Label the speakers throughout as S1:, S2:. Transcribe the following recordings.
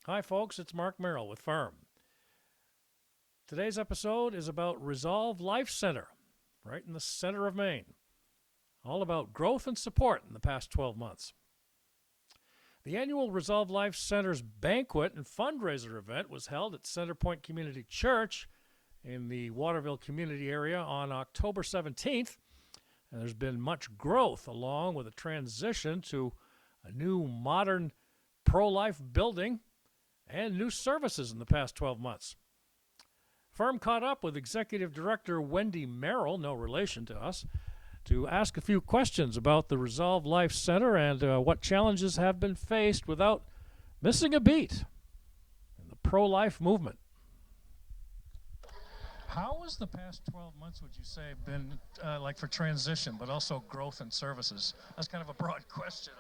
S1: Hi, folks. It's Mark Merrill with Firm. Today's episode is about Resolve Life Center, right in the center of Maine. All about growth and support in the past 12 months. The annual Resolve Life Center's banquet and fundraiser event was held at Centerpoint Community Church in the Waterville community area on October 17th. And there's been much growth along with a transition to a new modern pro-life building and new services in the past 12 months. Firm caught up with Executive Director Wendy Merrill, no relation to us, to ask a few questions about the Resolve Life Center and what challenges have been faced without missing a beat in the pro-life movement. How has the past 12 months, would you say, been like for transition, but also growth and services? That's kind of a broad question.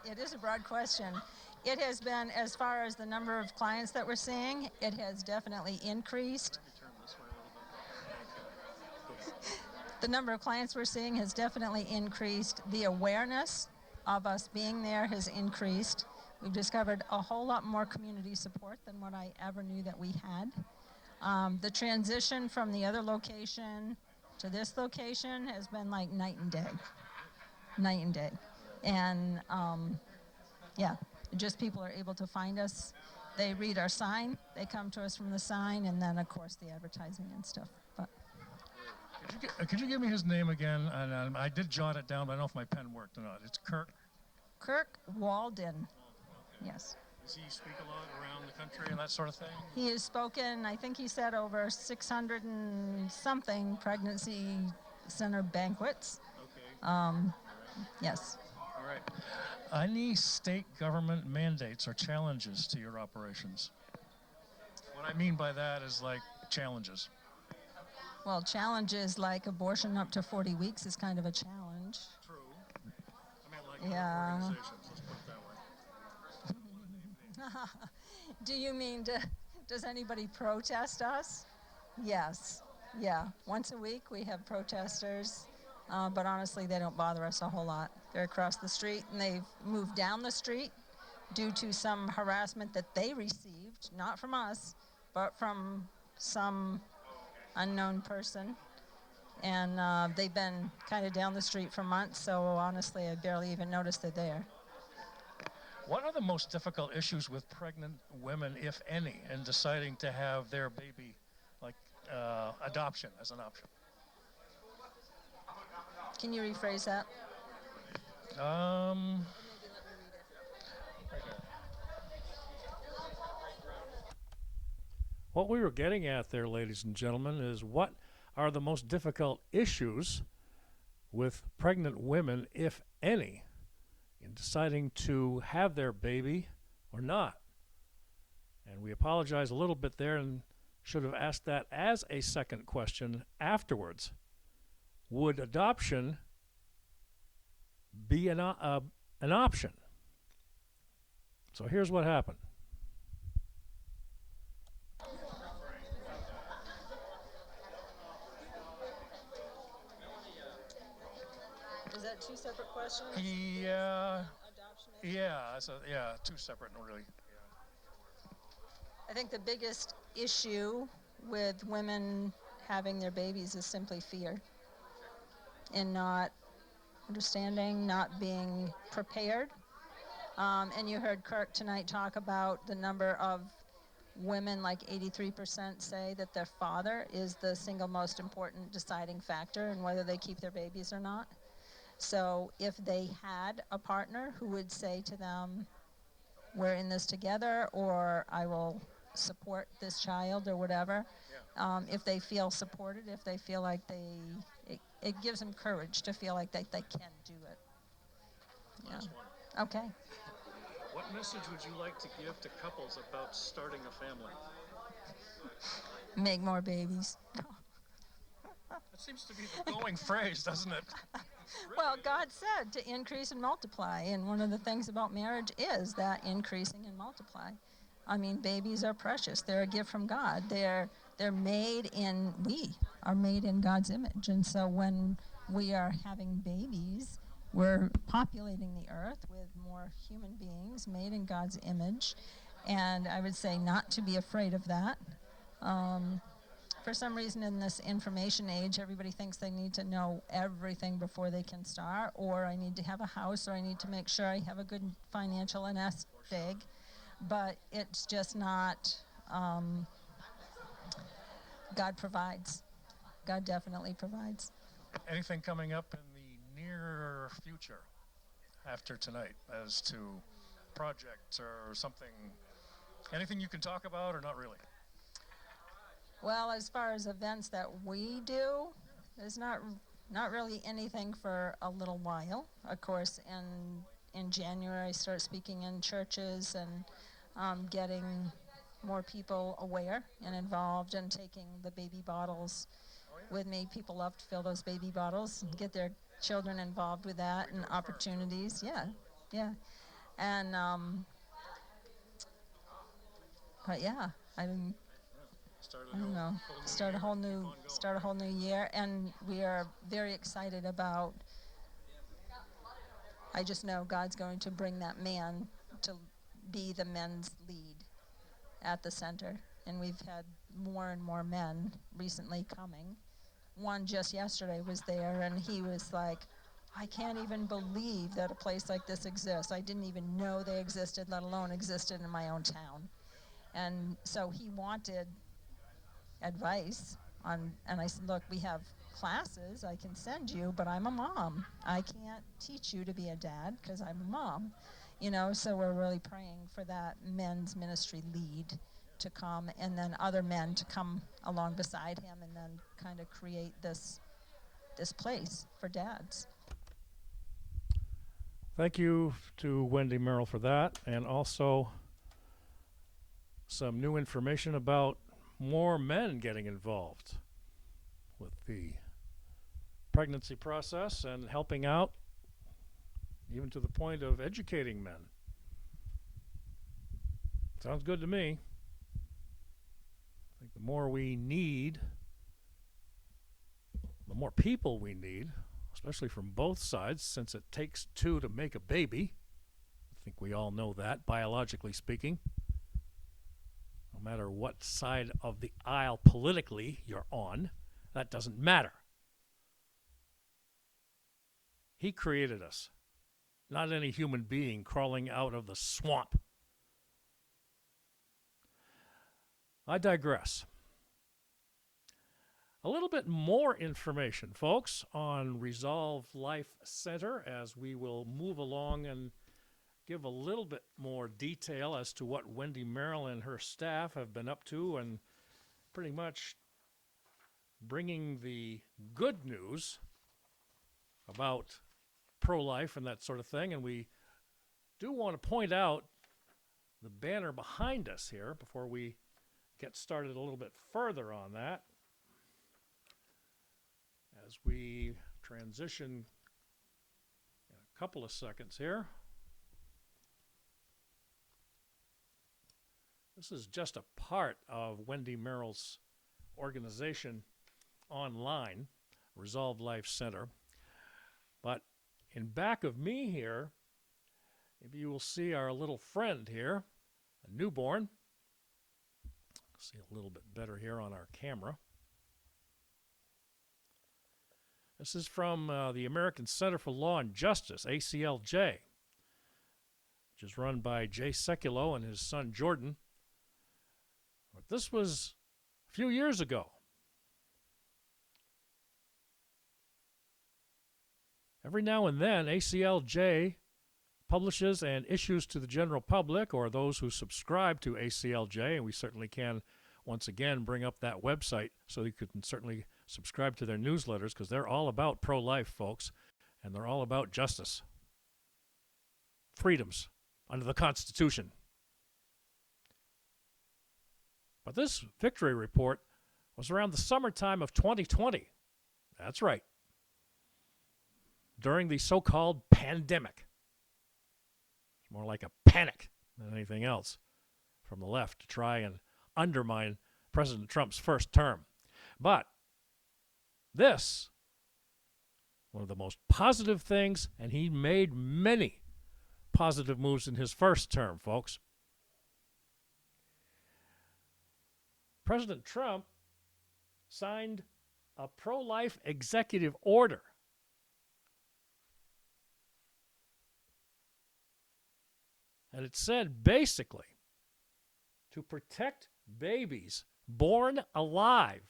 S2: It is a broad question. It has been, as far as the number of clients that we're seeing, it has definitely increased. The number of clients we're seeing has definitely increased. The awareness of us being there has increased. We've discovered a whole lot more community support than what I ever knew that we had. The transition from the other location to this location has been like night and day. Night and day. And just people are able to find us. They read our sign, they come to us from the sign, and then of course the advertising and stuff. But
S1: could you give me his name again? And I did jot it down, but I don't know if my pen worked or not. It's Kirk
S2: Walden. Yes.
S1: Does he speak a lot around the country and that sort of thing?
S2: He has spoken, I think he said, over 600 and something pregnancy center banquets.
S1: Okay.
S2: Yes.
S1: All right. Any state government mandates or challenges to your operations? What I mean by that is like challenges.
S2: Well, challenges like abortion up to 40 weeks is kind of a challenge.
S1: True. I mean, like organizations, let's put it that way.
S2: Do you mean, does anybody protest us? Yes. Yeah. Once a week we have protesters, but honestly they don't bother us a whole lot. They're across the street and they've moved down the street due to some harassment that they received, not from us, but from some unknown person. And they've been kind of down the street for months, so honestly I barely even noticed they're there.
S1: What are the most difficult issues with pregnant women, if any, in deciding to have their baby, like adoption as an option?
S2: Can you rephrase that?
S1: What we were getting at there, ladies and gentlemen, is what are the most difficult issues with pregnant women, if any, in deciding to have their baby or not? And we apologize a little bit there and should have asked that as a second question afterwards. Would adoption be an option? So here's what happened.
S2: Is that two separate questions?
S1: Yeah.
S2: Adoption?
S1: Yeah, two separate, really.
S2: I think the biggest issue with women having their babies is simply fear and not understanding, not being prepared. And you heard Kirk tonight talk about the number of women, like 83% say that their father is the single most important deciding factor in whether they keep their babies or not. So if they had a partner who would say to them, we're in this together, or I will support this child or whatever, if they feel supported, if they feel like it gives them courage to feel like they can do it. Yeah. Okay.
S1: What message would you like to give to couples about starting a family?
S2: Make more babies.
S1: That seems to be the going phrase, doesn't it? Really?
S2: Well, God said to increase and multiply, and one of the things about marriage is that increasing and multiply. I mean, babies are precious. They're a gift from God. We are made in God's image, and so when we are having babies, we're populating the earth with more human beings made in God's image, And I would say not to be afraid of that. For some reason in this information age, everybody thinks they need to know everything before they can start, or I need to have a house, or I need to make sure I have a good financial nest egg. But it's just not, God provides. God definitely provides.
S1: Anything coming up in the near future after tonight as to projects or something? Anything you can talk about or not really?
S2: Well, as far as events that we do, there's not really anything for a little while. Of course, in January, I start speaking in churches and getting more people aware and involved and taking the baby bottles with me. People love to fill those baby bottles and get their children involved with that and opportunities. Yeah, yeah. And, but yeah, I don't know. Start a whole new year, and we are very excited about. I just know God's going to bring that man to be the men's lead at the center, and we've had more and more men recently coming. One just yesterday was there, and he was like, I can't even believe that a place like this exists. I didn't even know they existed, let alone existed in my own town. And so he wanted advice on, and I said, look, we have classes I can send you, but I'm a mom. I can't teach you to be a dad because I'm a mom. So we're really praying for that men's ministry lead to come, and then other men to come along beside him, and then kind of create this place for dads.
S1: Thank you to Wendy Merrill for that, and also some new information about more men getting involved with the pregnancy process and helping out, even to the point of educating men. Sounds good to me. I think the more we need, the more people we need, especially from both sides, since it takes two to make a baby. I think we all know that, biologically speaking. No matter what side of the aisle politically you're on, that doesn't matter. He created us, not any human being crawling out of the swamp. I digress. A little bit more information, folks, on Resolve Life Center as we will move along and give a little bit more detail as to what Wendy Merrill and her staff have been up to, and pretty much bringing the good news about pro-life and that sort of thing. And we do want to point out the banner behind us here before we get started a little bit further on that, as we transition in a couple of seconds here. This is just a part of Wendy Merrill's organization online, Resolve Life Center. But in back of me here, maybe you will see our little friend here, a newborn. See a little bit better here on our camera. This is from the American Center for Law and Justice, ACLJ, which is run by Jay Sekulow and his son Jordan. But this was a few years ago. Every now and then, ACLJ publishes and issues to the general public or those who subscribe to ACLJ, and we certainly can once again bring up that website so you can certainly subscribe to their newsletters, because they're all about pro-life, folks, and they're all about justice, freedoms under the Constitution. But this victory report was around the summertime of 2020. That's right. During the so-called pandemic. It's more like a panic than anything else from the left to try and undermine President Trump's first term. But this, one of the most positive things, and he made many positive moves in his first term, folks. President Trump signed a pro-life executive order and it said basically to protect babies born alive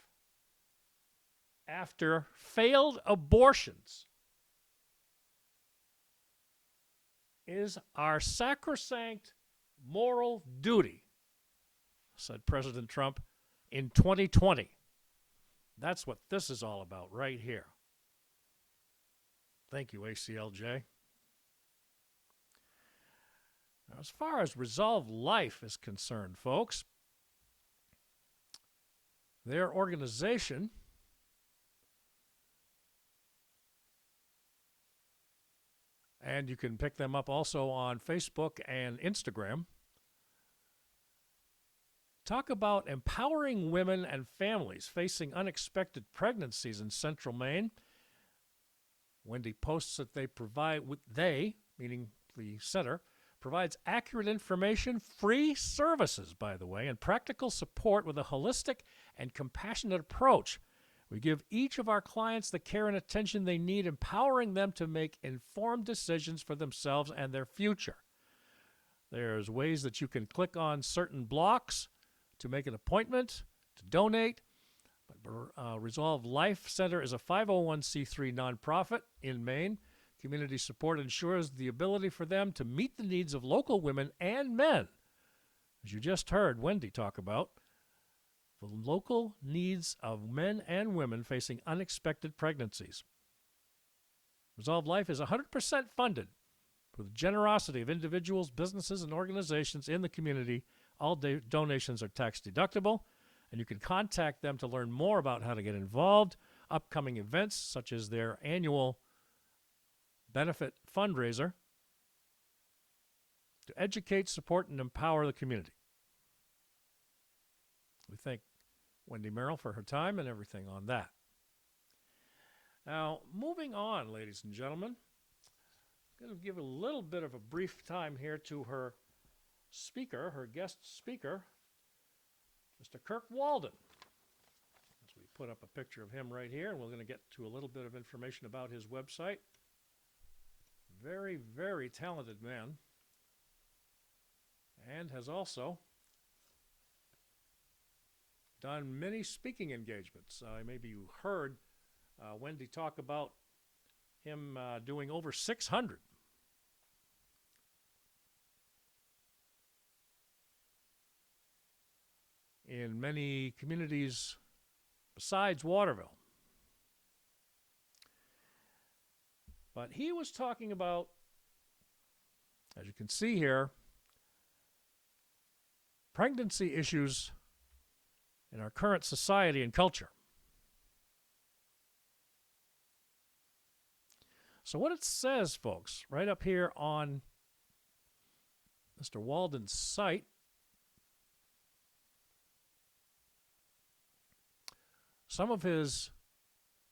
S1: after failed abortions is our sacrosanct moral duty, said President Trump in 2020. That's what this is all about right here. Thank you, ACLJ. Now, as far as Resolve Life is concerned, folks, their organization and you can pick them up also on Facebook and Instagram, talk about empowering women and families facing unexpected pregnancies in Central Maine. Wendy posts that they provide, meaning the center, provides accurate information, free services, by the way, and practical support with a holistic and compassionate approach. We give each of our clients the care and attention they need, empowering them to make informed decisions for themselves and their future. There's ways that you can click on certain blocks to make an appointment, to donate. Resolve Life Center is a 501c3 nonprofit in Maine. Community support ensures the ability for them to meet the needs of local women and men, as you just heard Wendy talk about, the local needs of men and women facing unexpected pregnancies. Resolve Life is 100% funded with the generosity of individuals, businesses, and organizations in the community. All donations are tax deductible, and you can contact them to learn more about how to get involved, upcoming events such as their annual benefit fundraiser, to educate, support, and empower the community. We thank Wendy Merrill for her time and everything on that. Now, moving on, ladies and gentlemen, I'm going to give a little bit of a brief time here to her speaker, her guest speaker, Mr. Kirk Walden. As we put up a picture of him right here, and we're going to get to a little bit of information about his website. Very, very talented man, and has also done many speaking engagements. Maybe you heard Wendy talk about him doing over 600. In many communities besides Waterville. But he was talking about, as you can see here, pregnancy issues in our current society and culture. So what it says, folks, right up here on Mr. Walden's site, some of his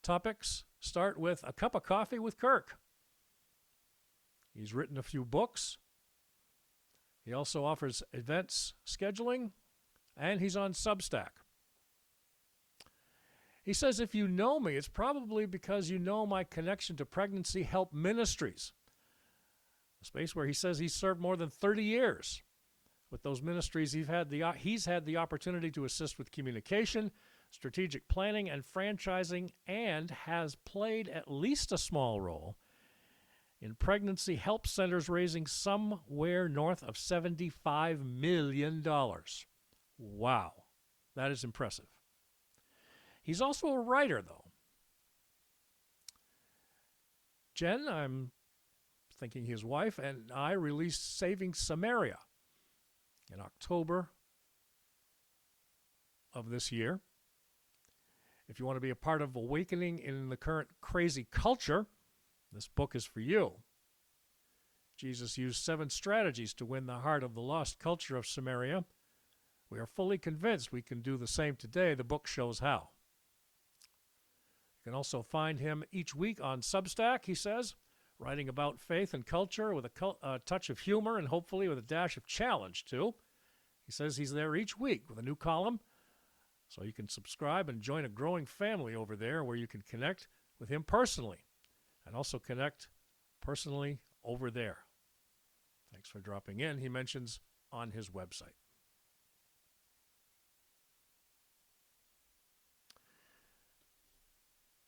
S1: topics start with a cup of coffee with Kirk. He's written a few books. He also offers events scheduling, and he's on Substack. He says, if you know me, it's probably because you know my connection to Pregnancy Help Ministries, a space where he says he's served more than 30 years. With those ministries, he's had the opportunity to assist with communication, strategic planning, and franchising, and has played at least a small role in pregnancy help centers raising somewhere north of $75 million. Wow, that is impressive. He's also a writer, though. Jen, I'm thinking his wife, and I released Saving Samaria in October of this year. If you want to be a part of awakening in the current crazy culture, this book is for you. Jesus used 7 strategies to win the heart of the lost culture of Samaria. We are fully convinced we can do the same today. The book shows how. You can also find him each week on Substack, he says, writing about faith and culture with a touch of humor and hopefully with a dash of challenge, too. He says he's there each week with a new column So you can subscribe and join a growing family over there where you can connect with him personally and also connect personally over there. Thanks for dropping in, he mentions on his website.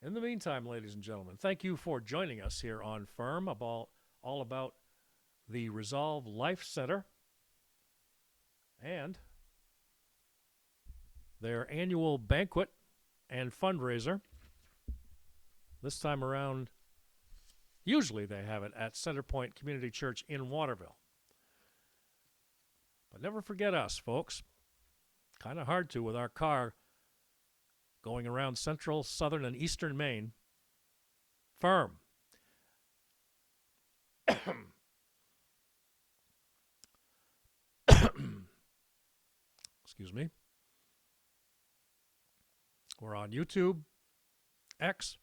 S1: In the meantime, ladies and gentlemen, thank you for joining us here on Firm, all about the Resolve Life Center and their annual banquet and fundraiser. This time around, usually they have it at Centerpoint Community Church in Waterville. But never forget us, folks. Kind of hard to with our car going around central, southern, and eastern Maine. Firm. Excuse me. We're on YouTube, X,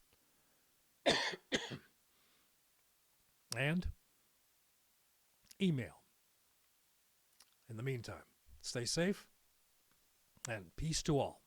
S1: and email. In the meantime, stay safe and peace to all.